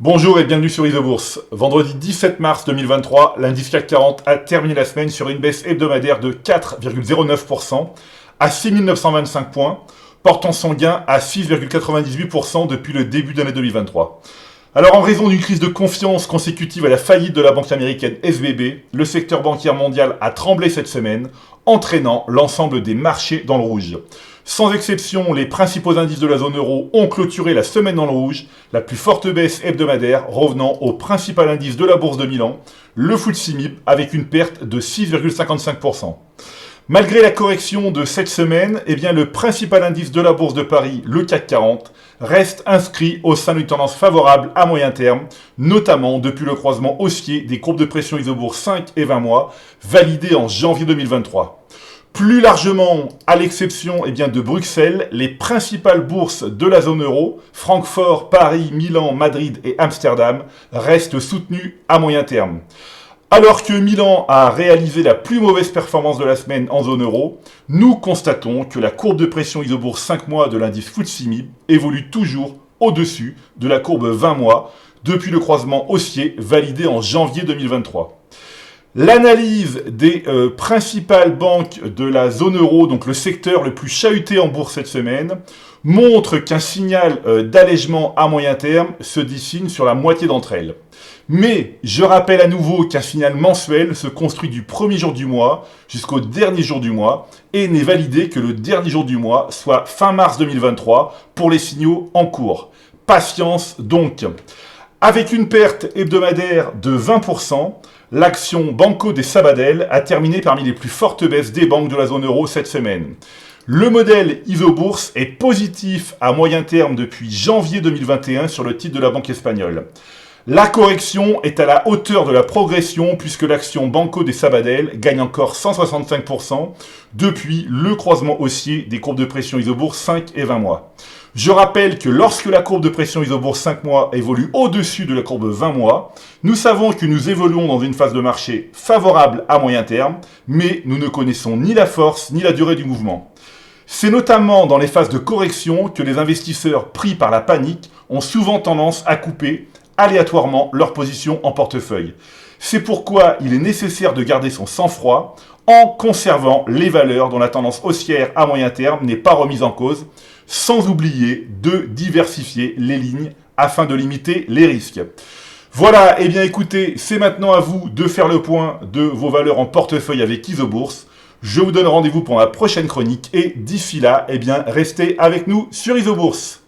Bonjour et bienvenue sur Isobourse. Vendredi 17 mars 2023, l'indice CAC 40 a terminé la semaine sur une baisse hebdomadaire de 4,09% à 6925 points, portant son gain à 6,98% depuis le début de l'année 2023. Alors en raison d'une crise de confiance consécutive à la faillite de la banque américaine SVB, le secteur bancaire mondial a tremblé cette semaine, entraînant l'ensemble des marchés dans le rouge. Sans exception, les principaux indices de la zone euro ont clôturé la semaine dans le rouge, la plus forte baisse hebdomadaire revenant au principal indice de la bourse de Milan, le FTSE MIB, avec une perte de 6,55%. Malgré la correction de cette semaine, le principal indice de la bourse de Paris, le CAC 40, reste inscrit au sein d'une tendance favorable à moyen terme, notamment depuis le croisement haussier des courbes de pression Isobourse 5 et 20 mois, validées en janvier 2023. Plus largement, à l'exception de Bruxelles, les principales bourses de la zone euro, Francfort, Paris, Milan, Madrid et Amsterdam, restent soutenues à moyen terme. Alors que Milan a réalisé la plus mauvaise performance de la semaine en zone euro, nous constatons que la courbe de pression Isobourse 5 mois de l'indice FTSE MIB évolue toujours au-dessus de la courbe 20 mois depuis le croisement haussier validé en janvier 2023. L'analyse des principales banques de la zone euro, donc le secteur le plus chahuté en bourse cette semaine, montre qu'un signal d'allègement à moyen terme se dessine sur la moitié d'entre elles. Mais je rappelle à nouveau qu'un signal mensuel se construit du premier jour du mois jusqu'au dernier jour du mois et n'est validé que le dernier jour du mois, soit fin mars 2023, pour les signaux en cours. Patience donc. Avec une perte hebdomadaire de 20%, l'action Banco de Sabadell a terminé parmi les plus fortes baisses des banques de la zone euro cette semaine. Le modèle Isobourse est positif à moyen terme depuis janvier 2021 sur le titre de la banque espagnole. La correction est à la hauteur de la progression puisque l'action Banco de Sabadell gagne encore 165% depuis le croisement haussier des courbes de pression Isobourse 5 et 20 mois. Je rappelle que lorsque la courbe de pression Isobourse 5 mois évolue au-dessus de la courbe 20 mois, nous savons que nous évoluons dans une phase de marché favorable à moyen terme, mais nous ne connaissons ni la force ni la durée du mouvement. C'est notamment dans les phases de correction que les investisseurs pris par la panique ont souvent tendance à couper aléatoirement leur position en portefeuille. C'est pourquoi il est nécessaire de garder son sang-froid en conservant les valeurs dont la tendance haussière à moyen terme n'est pas remise en cause, sans oublier de diversifier les lignes afin de limiter les risques. Voilà, écoutez, c'est maintenant à vous de faire le point de vos valeurs en portefeuille avec Isobourse. Je vous donne rendez-vous pour la prochaine chronique et d'ici là, restez avec nous sur Isobourse.